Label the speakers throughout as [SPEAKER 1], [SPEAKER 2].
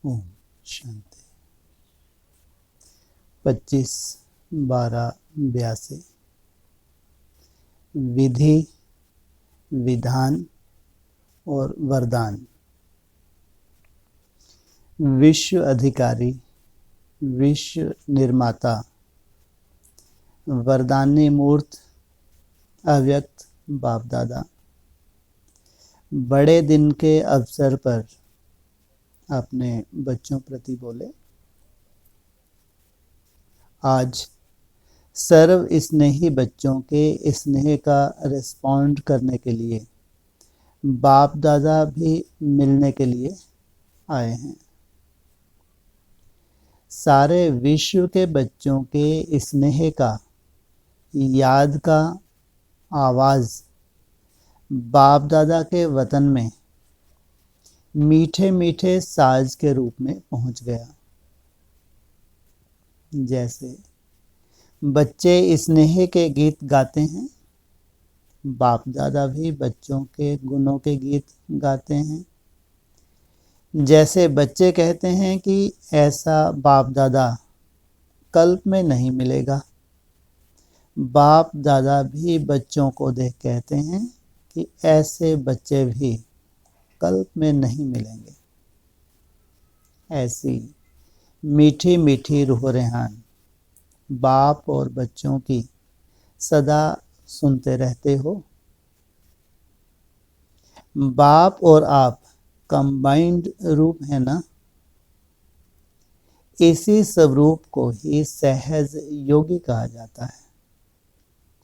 [SPEAKER 1] ओम शांति। 25/12/82 विधि, विधान और वरदान। विश्व अधिकारी, विश्व निर्माता, वरदानी मूर्त, अव्यक्त बाप दादा बड़े दिन के अवसर पर अपने बच्चों प्रति बोले, आज सर्व स्नेही बच्चों के स्नेह का रिस्पॉन्ड करने के लिए बाप दादा भी मिलने के लिए आए हैं। सारे विश्व के बच्चों के स्नेह का, याद का आवाज़ बाप दादा के वतन में मीठे मीठे साज के रूप में पहुंच गया। जैसे बच्चे स्नेह के गीत गाते हैं, बाप दादा भी बच्चों के गुणों के गीत गाते हैं। जैसे बच्चे कहते हैं कि ऐसा बाप दादा कल्प में नहीं मिलेगा, बाप दादा भी बच्चों को देख कहते हैं कि ऐसे बच्चे भी कल्प में नहीं मिलेंगे। ऐसी मीठी मीठी रूह रेहान बाप और बच्चों की सदा सुनते रहते हो। बाप और आप कंबाइंड रूप है ना। इसी स्वरूप को ही सहज योगी कहा जाता है।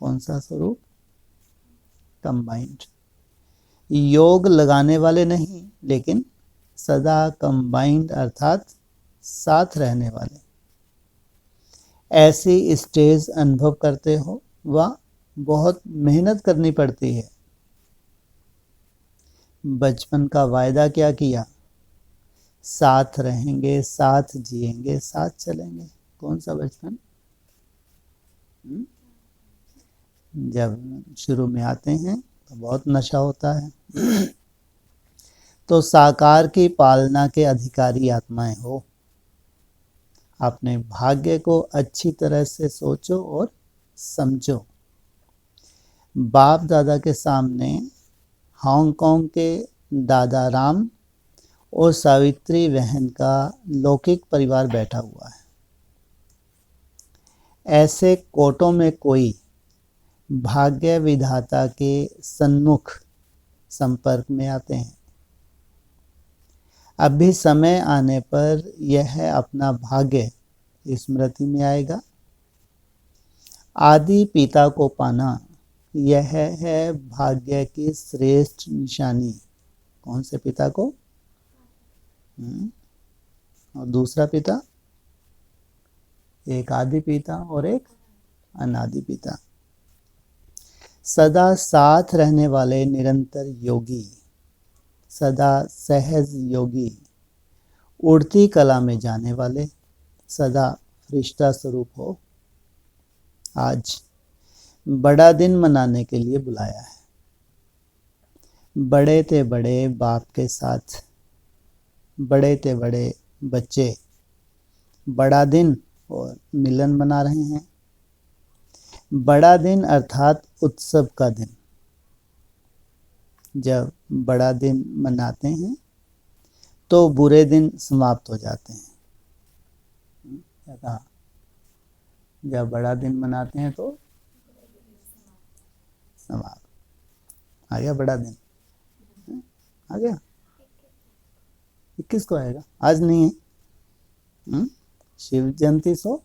[SPEAKER 1] कौन सा स्वरूप? कंबाइंड। योग लगाने वाले नहीं, लेकिन सदा कंबाइंड अर्थात साथ रहने वाले। ऐसी स्टेज अनुभव करते हो, वह बहुत मेहनत करनी पड़ती है। बचपन का वायदा क्या किया? साथ रहेंगे, साथ जिएंगे, साथ चलेंगे। कौन सा बचपन? जब शुरू में आते हैं तो बहुत नशा होता है। तो साकार की पालना के अधिकारी आत्माएं हो। अपने भाग्य को अच्छी तरह से सोचो और समझो। बाप दादा के सामने हांगकांग के दादा राम और सावित्री बहन का लौकिक परिवार बैठा हुआ है। ऐसे कोटों में कोई भाग्य विधाता के सन्मुख संपर्क में आते हैं। अभी समय आने पर यह अपना भाग्य स्मृति में आएगा। आदि पिता को पाना, यह है भाग्य की श्रेष्ठ निशानी। कौन से पिता को? और दूसरा पिता? एक आदि पिता और एक अनादि पिता। सदा साथ रहने वाले निरंतर योगी, सदा सहज योगी, उड़ती कला में जाने वाले, सदा फरिश्ता स्वरूप हो। आज बड़ा दिन मनाने के लिए बुलाया है। बड़े ते बड़े बाप के साथ बड़े ते बड़े बच्चे बड़ा दिन और मिलन मना रहे हैं। बड़ा दिन अर्थात उत्सव का दिन। जब बड़ा दिन मनाते हैं तो बुरे दिन समाप्त हो जाते हैं। क्या कहा? जब बड़ा दिन मनाते हैं तो समाप्त। आ गया बड़ा दिन? आ गया? 21 को आएगा, आज नहीं है। शिव जयंती सो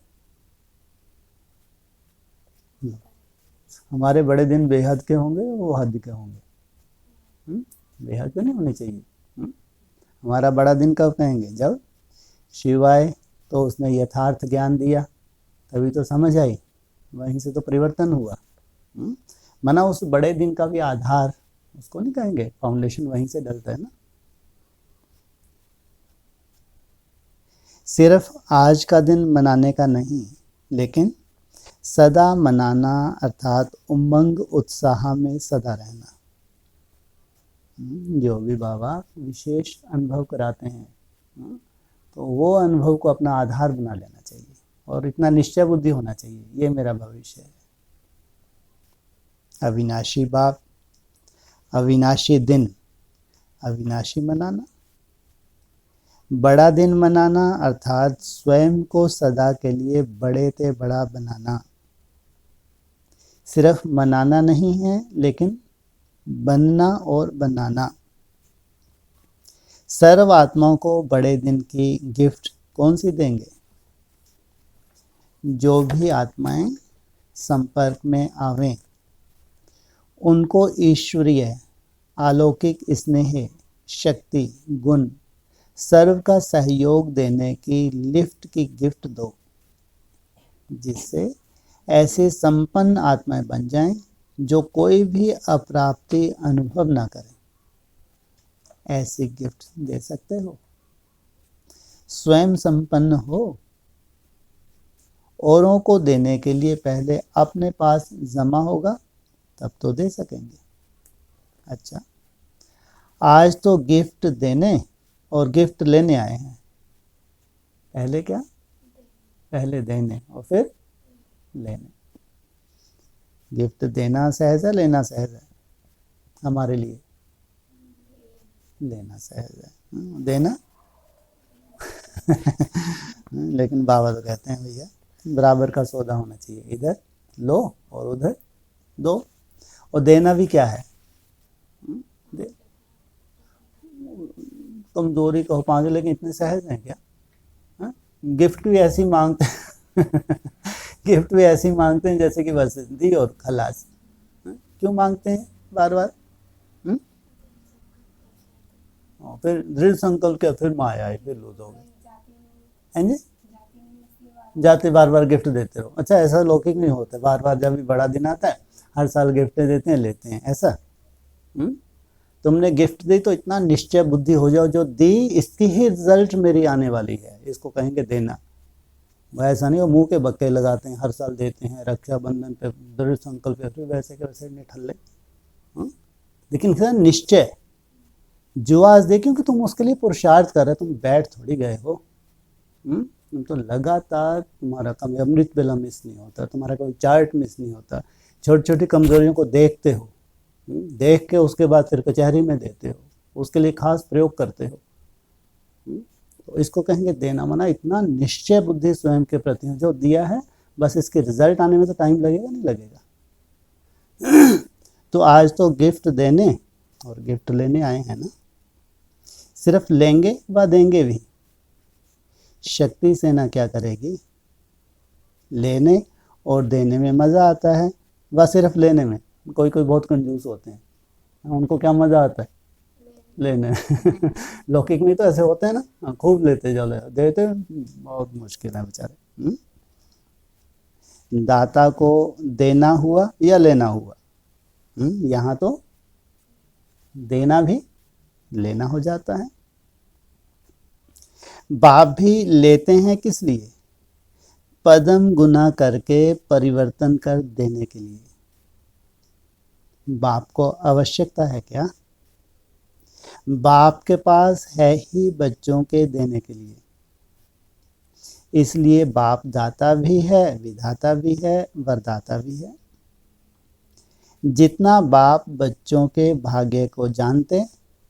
[SPEAKER 1] हमारे बड़े दिन बेहद के होंगे, वो हद के होंगे। बेहद के नहीं होने चाहिए। हमारा बड़ा दिन कब कहेंगे? जब शिव आए तो उसने यथार्थ ज्ञान दिया, तभी तो समझ आई, वहीं से तो परिवर्तन हुआ। मना उस बड़े दिन का भी आधार उसको नहीं कहेंगे, फाउंडेशन वहीं से डलता है ना। सिर्फ आज का दिन मनाने का नहीं, लेकिन सदा मनाना अर्थात उमंग उत्साह में सदा रहना। जो भी बाबा विशेष अनुभव कराते हैं, तो वो अनुभव को अपना आधार बना लेना चाहिए और इतना निश्चय बुद्धि होना चाहिए, ये मेरा भविष्य है। अविनाशी बाप, अविनाशी दिन, अविनाशी मनाना, बड़ा दिन मनाना अर्थात स्वयं को सदा के लिए बड़े ते बड़ा बनाना। सिर्फ मनाना नहीं है लेकिन बनना और बनाना। सर्व आत्माओं को बड़े दिन की गिफ्ट कौन सी देंगे? जो भी आत्माएं संपर्क में आवें उनको ईश्वरीय अलौकिक स्नेह, शक्ति, गुण, सर्व का सहयोग देने की लिफ्ट की गिफ्ट दो, जिससे ऐसे संपन्न आत्माएं बन जाएं जो कोई भी अप्राप्ति अनुभव ना करें। ऐसी गिफ्ट दे सकते हो? स्वयं संपन्न हो, औरों को देने के लिए पहले अपने पास जमा होगा तब तो दे सकेंगे। अच्छा, आज तो गिफ्ट देने और गिफ्ट लेने आए हैं। पहले क्या? पहले देने और फिर लेने। गिफ्ट देना सहज है, लेना सहज है? हमारे लिए लेना सहज है, देना लेकिन बाबा तो कहते हैं भैया बराबर का सौदा होना चाहिए, इधर लो और उधर दो। और देना भी क्या है? कमजोरी कहो पांच, लेकिन इतने सहज हैं क्या? हा? गिफ्ट भी ऐसी मांगते हैं गिफ्ट भी ऐसी मांगते हैं जैसे कि बस दी और खलास। क्यों मांगते हैं बार बार? फिर दृढ़ संकल्प के फिर माया है, फिर लूज हो गए हैं जी। जाते बार बार गिफ्ट देते रहो। अच्छा, ऐसा लौकिक नहीं होता, बार बार जब भी बड़ा दिन आता है हर साल गिफ्ट देते हैं, लेते हैं, ऐसा? तुमने गिफ्ट दी तो इतना निश्चय बुद्धि हो जाओ, जो दी इसकी ही रिजल्ट मेरी आने वाली है, इसको कहेंगे देना। ऐसा नहीं वो मुंह के बक्के लगाते हैं, हर साल देते हैं, रक्षाबंधन पे दृढ़ संकल्प पे, फिर वैसे के वैसे निठल्ले। लेकिन निश्चय जो आज दे, क्योंकि तुम उसके लिए पुरुषार्थ कर रहे, तुम बैठ थोड़ी गए हो। तुम तो लगातार, तुम्हारा कभी अमृत बेला मिस नहीं होता, तुम्हारा कोई चार्ट मिस नहीं होता। छोटी छोटी कमजोरियों को देखते हो, देख के उसके बाद फिर कचहरी में देते हो, उसके लिए खास प्रयोग करते हो। तो इसको कहेंगे देना। मना इतना निश्चय बुद्धि स्वयं के प्रति जो दिया है, बस इसके रिजल्ट आने में तो टाइम लगेगा, नहीं लगेगा। तो आज तो गिफ्ट देने और गिफ्ट लेने आए हैं ना। सिर्फ लेंगे व देंगे भी। शक्ति सेना क्या करेगी? लेने और देने में मज़ा आता है, व सिर्फ लेने में। कोई कोई बहुत कंजूस होते हैं, उनको क्या मज़ा आता है? लेने लौकिक में तो ऐसे होते हैं ना, खूब लेते जाओ, देते बहुत मुश्किल है बेचारे। दाता को देना हुआ या लेना हुआ? यहाँ तो देना भी लेना हो जाता है। बाप भी लेते हैं किस लिए? पदम गुना करके परिवर्तन कर देने के लिए। बाप को आवश्यकता है क्या? बाप के पास है ही बच्चों के देने के लिए। इसलिए बाप दाता भी है, विधाता भी है, वरदाता भी है। जितना बाप बच्चों के भाग्य को जानते,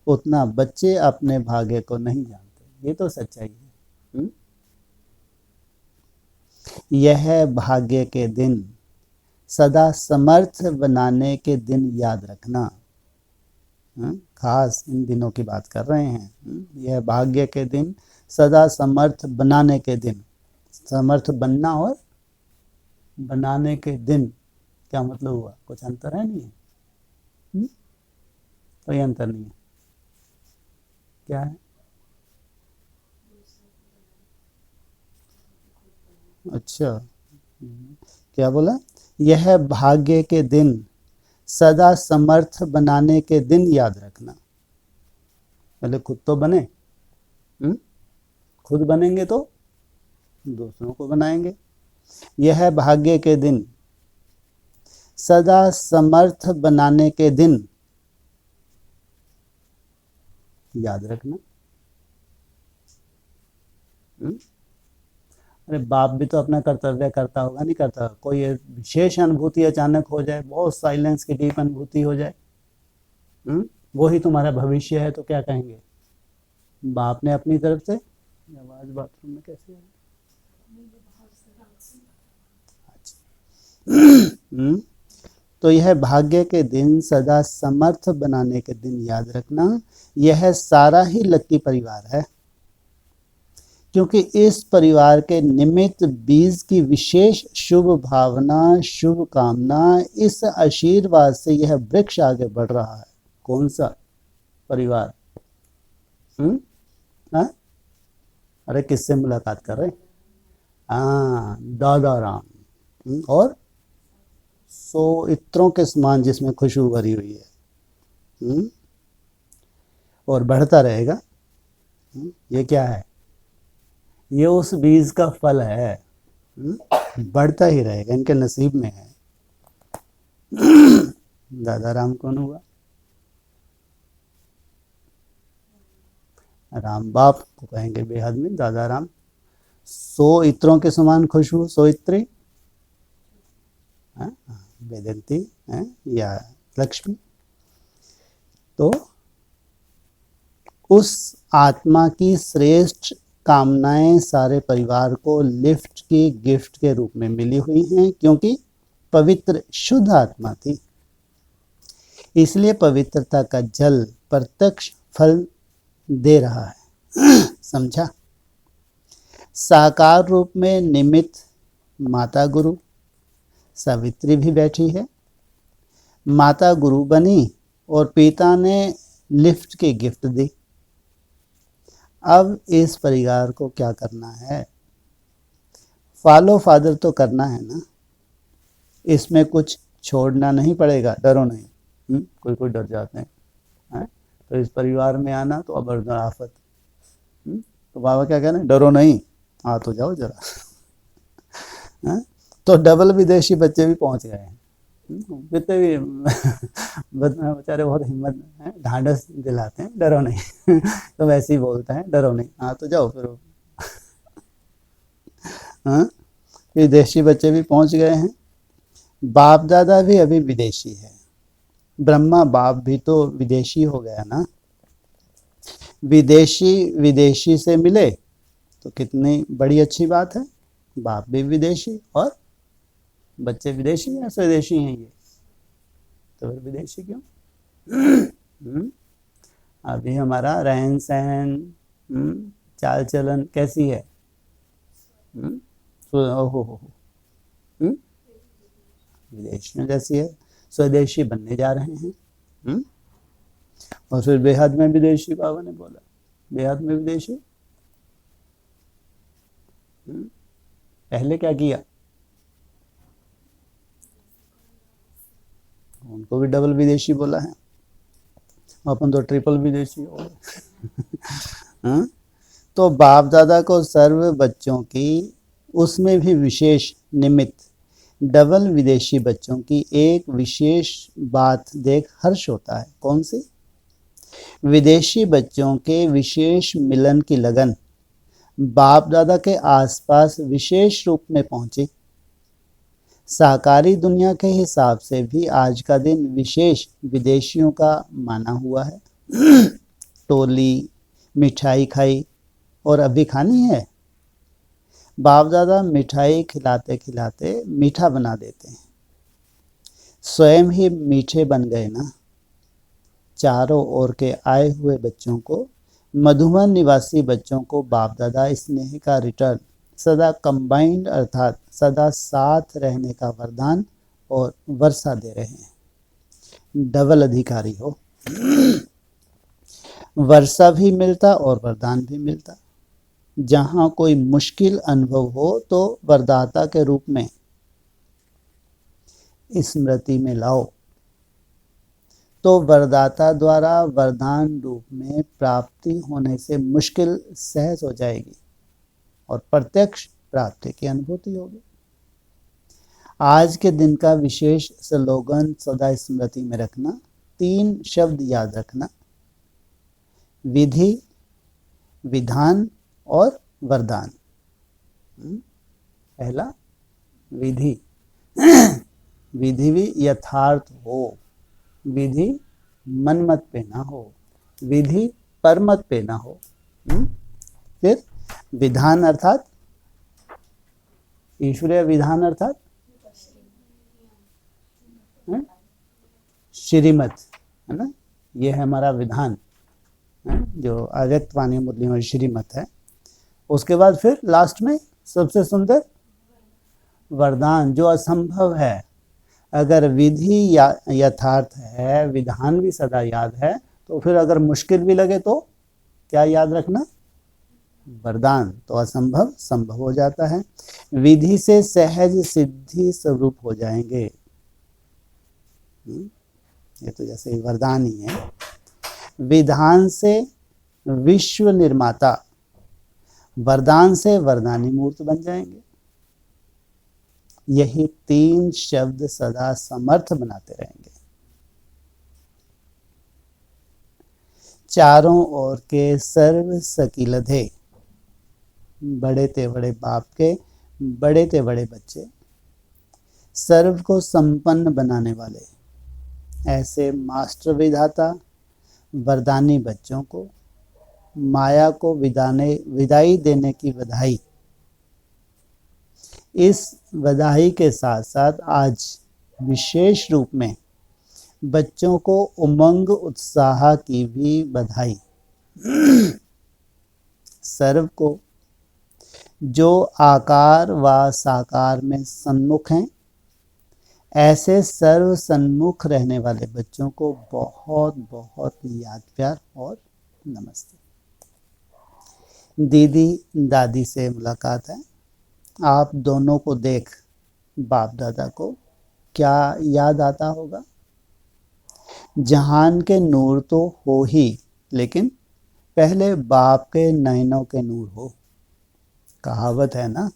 [SPEAKER 1] उतना बच्चे अपने भाग्य को नहीं जानते। ये तो सच्चाई है। यह भाग्य के दिन सदा समर्थ बनाने के दिन याद रखना। खास इन दिनों की बात कर रहे हैं। यह भाग्य के दिन सदा समर्थ बनाने के दिन। समर्थ बनना और बनाने के दिन क्या मतलब हुआ? कुछ अंतर है? नहीं है? कोई अंतर नहीं है। क्या है? अच्छा, क्या बोला? यह भाग्य के दिन सदा समर्थ बनाने के दिन याद रखना। पहले खुद तो बने, खुद बनेंगे तो दूसरों को बनाएंगे। यह भाग्य के दिन सदा समर्थ बनाने के दिन याद रखना। हम्म? अरे बाप भी तो अपना कर्तव्य करता होगा, नहीं करता? कोई विशेष अनुभूति अचानक हो जाए, बहुत साइलेंस की डीप अनुभूति हो जाए, वो ही तुम्हारा भविष्य है, तो क्या कहेंगे? बाप ने अपनी तरफ से। आवाज बाथरूम में कैसे है? अच्छा। तो यह भाग्य के दिन, सदा समर्थ बनाने के दिन याद रखना, यह सारा ही लक्की परिवार है, क्योंकि इस परिवार के निमित्त बीज की विशेष शुभ भावना, शुभ कामना, इस आशीर्वाद से यह वृक्ष आगे बढ़ रहा है। कौन सा परिवार? हाँ? अरे किससे मुलाकात कर रहे? हाँ, दादा राम। और 100 इत्रों के समान जिसमें खुशबू भरी हुई है, और बढ़ता रहेगा। ये क्या है? ये उस बीज का फल है, बढ़ता ही रहेगा, इनके नसीब में है। दादा राम कौन हुआ? राम बाप को कहेंगे बेहद में दादा राम। 100 इत्रों के समान खुशबू, 100 इत्री, वेदंती है या लक्ष्मी। तो उस आत्मा की श्रेष्ठ कामनाएं सारे परिवार को लिफ्ट की गिफ्ट के रूप में मिली हुई हैं, क्योंकि पवित्र शुद्ध आत्मा थी। इसलिए पवित्रता का जल प्रत्यक्ष फल दे रहा है। समझा? साकार रूप में निमित्त माता गुरु सावित्री भी बैठी है। माता गुरु बनी और पिता ने लिफ्ट की गिफ्ट दी। अब इस परिवार को क्या करना है? फॉलो फादर तो करना है ना, इसमें कुछ छोड़ना नहीं पड़ेगा। डरो नहीं। कोई कोई डर जाते हैं, तो इस परिवार में आना तो अब आफत। तो बाबा क्या कह रहे हैं? डरो नहीं, आ तो जाओ जरा। तो डबल विदेशी बच्चे भी पहुंच गए हैं। कितने भी बेचारे बहुत हिम्मत है, ढांढस दिलाते हैं, डरो नहीं। तो वैसे ही बोलता है, डरो नहीं, हाँ तो जाओ फिर। विदेशी बच्चे भी पहुंच गए हैं। बाप दादा भी अभी विदेशी है। ब्रह्मा बाप भी तो विदेशी हो गया ना। विदेशी विदेशी से मिले तो कितनी बड़ी अच्छी बात है। बाप भी विदेशी और बच्चे विदेशी या स्वदेशी हैं ये, तो फिर विदेशी क्यों? अभी हमारा रहन सहन, चाल चलन कैसी है? ओहो, विदेशियों जैसी है। स्वदेशी बनने जा रहे हैं। और फिर बेहद में विदेशी, बाबा ने बोला बेहद में विदेशी। पहले क्या किया? उनको भी डबल विदेशी बोला है, अपन तो ट्रिपल विदेशी हो गए। तो बाप दादा को सर्व बच्चों की, उसमें भी विशेष निमित्त डबल विदेशी बच्चों की एक विशेष बात देख हर्ष होता है। कौन सी? विदेशी बच्चों के विशेष मिलन की लगन बाप दादा के आसपास विशेष रूप में पहुंची। साकारी दुनिया के हिसाब से भी आज का दिन विशेष विदेशियों का माना हुआ है। टोली मिठाई खाई और अभी खानी है। बाप दादा मिठाई खिलाते खिलाते मीठा बना देते हैं, स्वयं ही मीठे बन गए ना। चारों ओर के आए हुए बच्चों को, मधुबन निवासी बच्चों को बाप दादा स्नेह का रिटर्न, सदा कंबाइंड अर्थात सदा साथ रहने का वरदान और वर्षा दे रहे हैं। डबल अधिकारी हो, वर्षा भी मिलता और वरदान भी मिलता। जहां कोई मुश्किल अनुभव हो तो वरदाता के रूप में स्मृति में लाओ, तो वरदाता द्वारा वरदान रूप में प्राप्ति होने से मुश्किल सहज हो जाएगी और प्रत्यक्ष प्राप्ति की अनुभूति होगी। आज के दिन का विशेष स्लोगन सदा स्मृति में रखना। 3 शब्द याद रखना: विधि, विधान और वरदान। पहला विधि, विधि भी यथार्थ हो, विधि मनमत पे ना हो, विधि परमत पे ना हो। फिर विधान अर्थात ईश्वरीय विधान अर्थात श्रीमत, है ना, ये है हमारा विधान, जो अव्यक्त वाणी मुरली में श्रीमत है। उसके बाद फिर लास्ट में सबसे सुंदर वरदान, जो असंभव है। अगर विधि यथार्थ है, विधान भी सदा याद है, तो फिर अगर मुश्किल भी लगे तो क्या याद रखना, वरदान, तो असंभव संभव हो जाता है। विधि से सहज सिद्धि स्वरूप हो जाएंगे। ये तो जैसे वरदान ही है। विधान से विश्व निर्माता, वरदान से वरदानी मूर्त बन जाएंगे। यही तीन शब्द सदा समर्थ बनाते रहेंगे। चारों ओर के सर्व सकीलधे, बड़े ते बड़े बाप के बड़े ते बड़े बच्चे, सर्व को संपन्न बनाने वाले ऐसे मास्टर विधाता वरदानी बच्चों को माया को विदाई देने की बधाई। इस बधाई के साथ साथ आज विशेष रूप में बच्चों को उमंग उत्साह की भी बधाई। सर्व को जो आकार व साकार में सन्मुख हैं, ऐसे सर्व सन्मुख रहने वाले बच्चों को बहुत बहुत याद प्यार और नमस्ते। दीदी दादी से मुलाकात है। आप दोनों को देख बाप दादा को क्या याद आता होगा? जहान के नूर तो हो ही, लेकिन पहले बाप के नयनों के नूर हो। कहावत है ना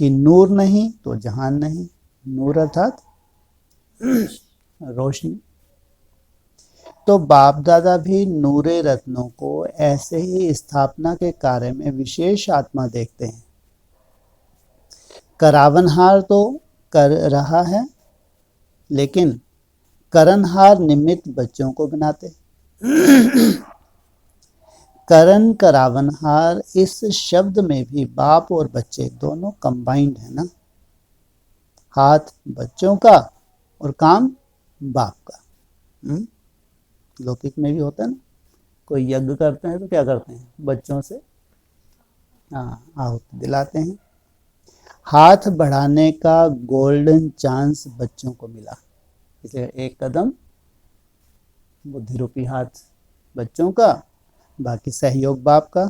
[SPEAKER 1] कि नूर नहीं तो जहान नहीं। नूर अर्थात रोशनी। तो बाप दादा भी नूरे रत्नों को ऐसे ही स्थापना के कार्य में विशेष आत्मा देखते हैं। करावनहार तो कर रहा है, लेकिन करनहार निमित्त बच्चों को बनाते। करण करावनहार, इस शब्द में भी बाप और बच्चे दोनों कंबाइंड है ना। हाथ बच्चों का और काम बाप का। लौकिक में भी होता है ना, कोई यज्ञ करते हैं तो क्या करते हैं, बच्चों से आहुति दिलाते हैं। हाथ बढ़ाने का गोल्डन चांस बच्चों को मिला, इसलिए एक कदम बुद्धि रूपी हाथ बच्चों का, बाकी सहयोग बाप का।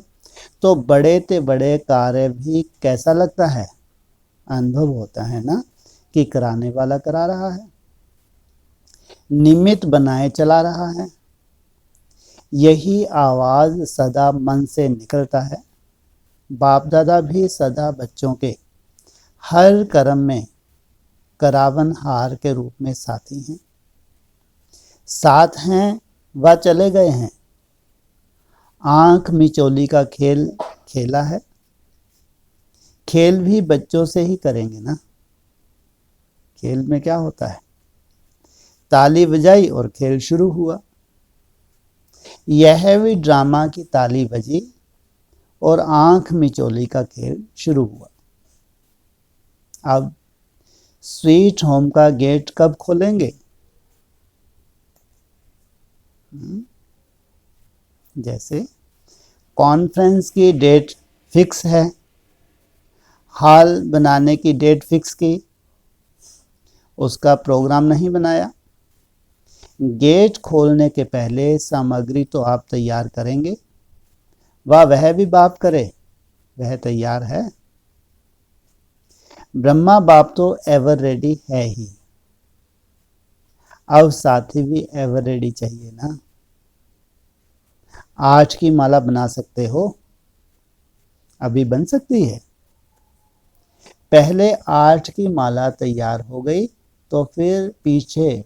[SPEAKER 1] तो बड़े ते बड़े कार्य भी कैसा लगता है, अनुभव होता है ना कि कराने वाला करा रहा है, निमित्त बनाए चला रहा है। यही आवाज सदा मन से निकलता है। बाप दादा भी सदा बच्चों के हर कर्म में करावनहार के रूप में साथी हैं, साथ हैं व चले गए हैं। आंख मिचौली का खेल खेला है, खेल भी बच्चों से ही करेंगे ना। खेल में क्या होता है, ताली बजाई और खेल शुरू हुआ। यह भी ड्रामा की ताली बजी और आंख मिचौली का खेल शुरू हुआ। अब स्वीट होम का गेट कब खोलेंगे? जैसे कॉन्फ्रेंस की डेट फिक्स है, हॉल बनाने की डेट फिक्स की, उसका प्रोग्राम नहीं बनाया। गेट खोलने के पहले सामग्री तो आप तैयार करेंगे, वह भी बाप करे, वह तैयार है। ब्रह्मा बाप तो एवर रेडी है ही, अब साथी भी एवर रेडी चाहिए ना। 8 की माला बना सकते हो, अभी बन सकती है। पहले 8 की माला तैयार हो गई तो फिर पीछे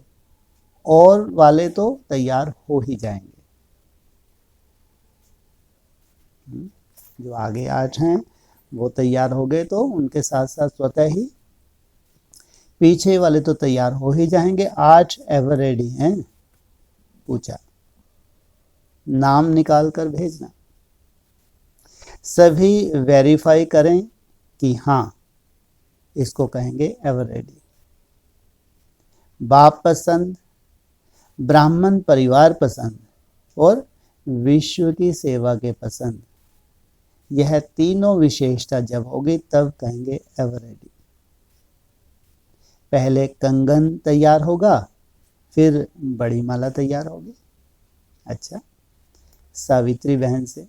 [SPEAKER 1] और वाले तो तैयार हो ही जाएंगे। जो आगे 8 हैं वो तैयार हो गए तो उनके साथ साथ स्वतः ही पीछे वाले तो तैयार हो ही जाएंगे। 8 एवर रेडी हैं? पूछा। नाम निकाल कर भेजना। सभी वेरीफाई करें कि हाँ, इसको कहेंगे एवर रेडी। बाप पसंद, ब्राह्मण परिवार पसंद और विश्व की सेवा के पसंद, यह तीनों विशेषता जब होगी तब कहेंगे एवर रेडी। पहले कंगन तैयार होगा, फिर बड़ी माला तैयार होगी। अच्छा, सावित्री बहन से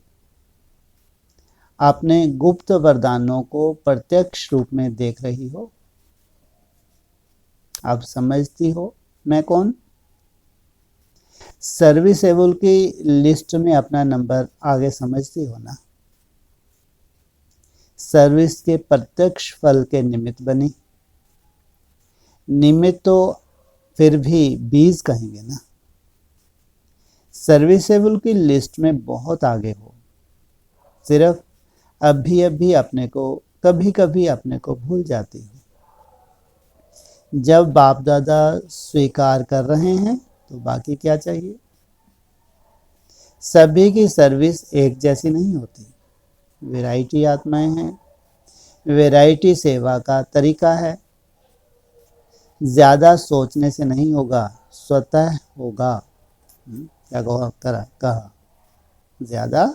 [SPEAKER 1] आपने गुप्त वरदानों को प्रत्यक्ष रूप में देख रही हो, आप समझती हो मैं कौन। सर्विसेबल की लिस्ट में अपना नंबर आगे समझती हो ना। सर्विस के प्रत्यक्ष फल के निमित्त बनी। निमित्त तो फिर भी 20 कहेंगे ना। सर्विसेबल की लिस्ट में बहुत आगे हो, सिर्फ अभी अपने को कभी कभी अपने को भूल जाती हो। जब बाप दादा स्वीकार कर रहे हैं तो बाकी क्या चाहिए। सभी की सर्विस एक जैसी नहीं होती, वैरायटी आत्माएं हैं, वैरायटी सेवा का तरीका है। ज्यादा सोचने से नहीं होगा, स्वतः होगा। क्या कहा? ज्यादा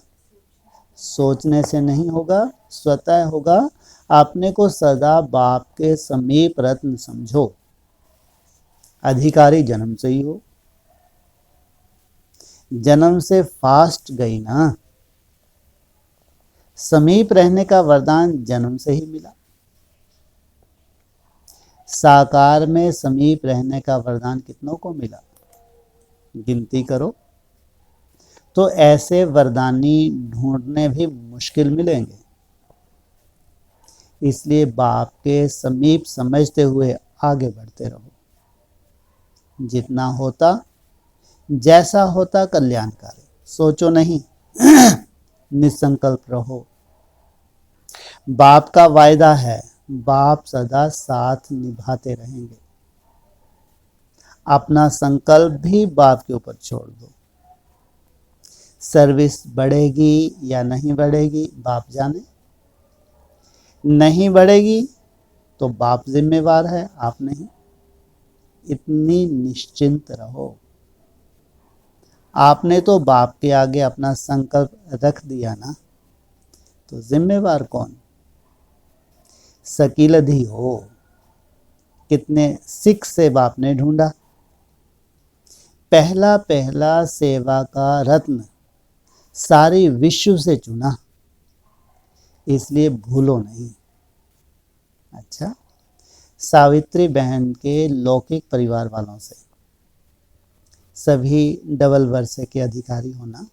[SPEAKER 1] सोचने से नहीं होगा, स्वतः होगा। अपने को सदा बाप के समीप रत्न समझो। अधिकारी जन्म से ही हो, जन्म से फास्ट गई ना। समीप रहने का वरदान जन्म से ही मिला। साकार में समीप रहने का वरदान कितनों को मिला, गिनती करो। तो ऐसे वरदानी ढूंढने भी मुश्किल मिलेंगे। इसलिए बाप के समीप समझते हुए आगे बढ़ते रहो। जितना होता, जैसा होता कल्याणकारी, सोचो नहीं। निसंकल्प रहो। बाप का वायदा है, बाप सदा साथ निभाते रहेंगे। अपना संकल्प भी बाप के ऊपर छोड़ दो। सर्विस बढ़ेगी या नहीं बढ़ेगी बाप जाने। नहीं बढ़ेगी तो बाप जिम्मेवार है, आप नहीं। इतनी निश्चिंत रहो। आपने तो बाप के आगे अपना संकल्प रख दिया ना, तो जिम्मेवार कौन। सकीलधी हो। कितने सिख से बाप ने ढूंढा। पहला पहला सेवा का रत्न सारी विश्व से चुना, इसलिए भूलो नहीं। अच्छा, सावित्री बहन के लौकिक परिवार वालों से सभी डबल वर्षे के अधिकारी होना।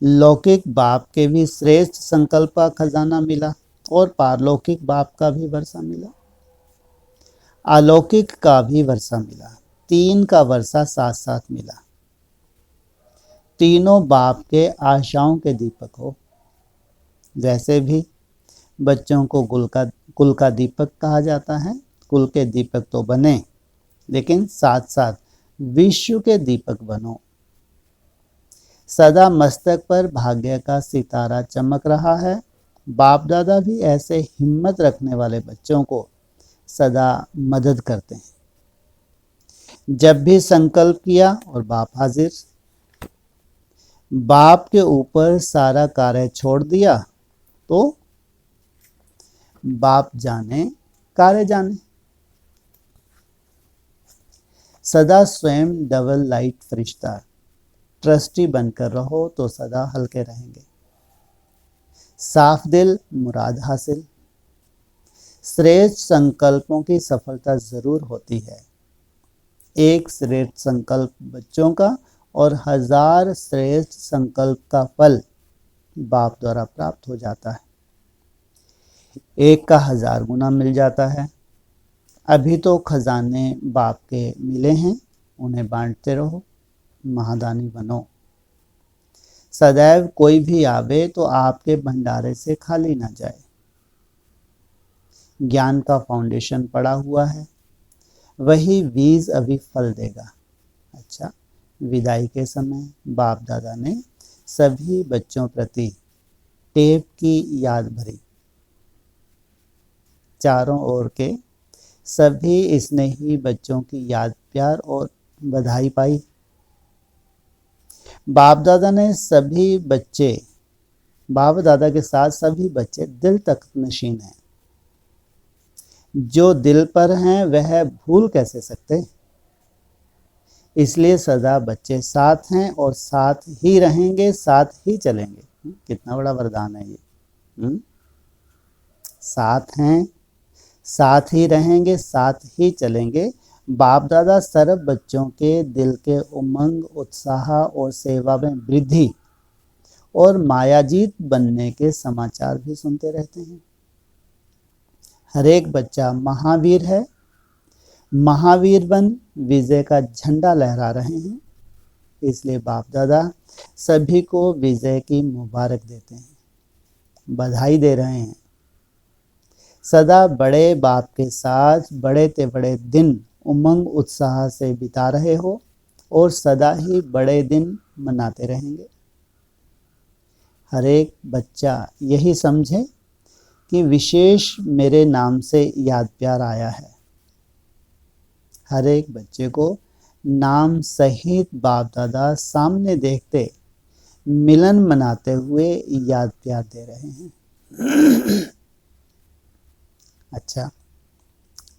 [SPEAKER 1] लौकिक बाप के भी श्रेष्ठ संकल्प का खजाना मिला और पारलौकिक बाप का भी वर्षा मिला, अलौकिक का भी वर्षा मिला। 3 का वर्षा साथ साथ मिला। तीनों बाप के आशाओं के दीपक हो। वैसे भी बच्चों को कुल का दीपक कहा जाता है। कुल के दीपक तो बने, लेकिन साथ साथ विश्व के दीपक बनो। सदा मस्तक पर भाग्य का सितारा चमक रहा है। बाप दादा भी ऐसे हिम्मत रखने वाले बच्चों को सदा मदद करते हैं। जब भी संकल्प किया और बाप हाजिर। बाप के ऊपर सारा कार्य छोड़ दिया तो बाप जाने कार्य जाने। सदा स्वयं डबल लाइट फरिश्ता ट्रस्टी बनकर रहो तो सदा हल्के रहेंगे। साफ दिल मुराद हासिल। श्रेष्ठ संकल्पों की सफलता जरूर होती है। एक श्रेष्ठ संकल्प बच्चों का और 1000 श्रेष्ठ संकल्प का फल बाप द्वारा प्राप्त हो जाता है। एक का 1000 गुना मिल जाता है। अभी तो खजाने बाप के मिले हैं, उन्हें बांटते रहो, महादानी बनो। सदैव कोई भी आवे तो आपके भंडारे से खाली ना जाए। ज्ञान का फाउंडेशन पड़ा हुआ है, वही बीज अभी फल देगा। अच्छा, विदाई के समय बाप दादा ने सभी बच्चों प्रति टेप की याद भरी। चारों ओर के सभी स्नेही बच्चों की याद, प्यार और बधाई पाई। बाप दादा ने सभी बच्चे, बाप दादा के साथ सभी बच्चे दिल तक नशीन हैं। जो दिल पर हैं वह भूल कैसे सकते। इसलिए सदा बच्चे साथ हैं और साथ ही रहेंगे, साथ ही चलेंगे। कितना बड़ा वरदान है ये। साथ हैं, साथ ही रहेंगे, साथ ही चलेंगे। बाप दादा सर्व बच्चों के दिल के उमंग, उत्साह और सेवा में वृद्धि और मायाजीत बनने के समाचार भी सुनते रहते हैं। हर एक बच्चा महावीर है, महावीर बन विजय का झंडा लहरा रहे हैं। इसलिए बाप दादा सभी को विजय की मुबारक देते हैं, बधाई दे रहे हैं। सदा बड़े बाप के साथ बड़े ते बड़े दिन उमंग उत्साह से बिता रहे हो और सदा ही बड़े दिन मनाते रहेंगे। हर एक बच्चा यही समझे कि विशेष मेरे नाम से याद प्यार आया है। हर एक बच्चे को नाम सहित बाप दादा सामने देखते मिलन मनाते हुए याद प्यार दे रहे हैं। अच्छा,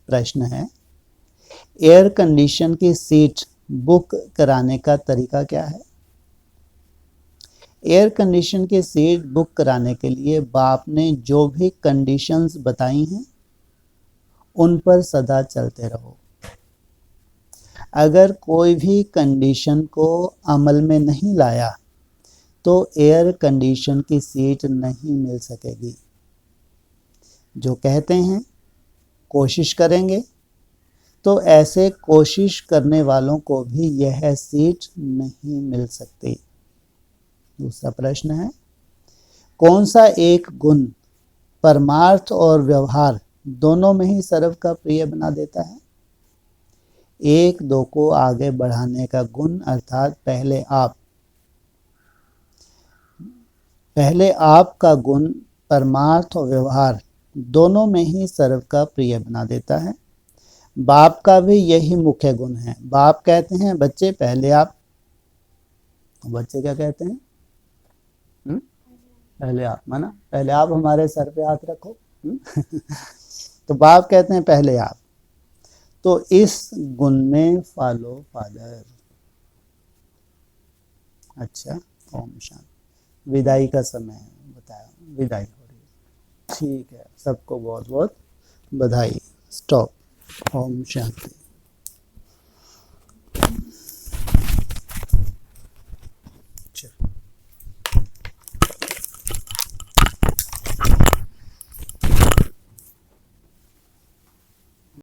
[SPEAKER 1] प्रश्न है, एयर कंडीशन की सीट बुक कराने का तरीका क्या है। एयर कंडीशन की सीट बुक कराने के लिए बाप ने जो भी कंडीशंस बताई हैं उन पर सदा चलते रहो। अगर कोई भी कंडीशन को अमल में नहीं लाया तो एयर कंडीशन की सीट नहीं मिल सकेगी। जो कहते हैं कोशिश करेंगे, तो ऐसे कोशिश करने वालों को भी यह सीट नहीं मिल सकती। दूसरा प्रश्न है, कौन सा एक गुण परमार्थ और व्यवहार दोनों में ही सर्व का प्रिय बना देता है। एक दो को आगे बढ़ाने का गुण, अर्थात पहले आप का गुण परमार्थ और व्यवहार दोनों में ही सर्व का प्रिय बना देता है। बाप का भी यही मुख्य गुण है। बाप कहते हैं बच्चे पहले आप, बच्चे क्या कहते हैं, पहले आप, माना पहले आप हमारे सर पे हाथ रखो। तो बाप कहते हैं पहले आप। तो इस गुण में फॉलो फादर। अच्छा, ओम शांति। विदाई का समय है, बताया विदाई हो रही है। ठीक है, सबको बहुत बहुत बधाई। स्टॉप। ओम शांति।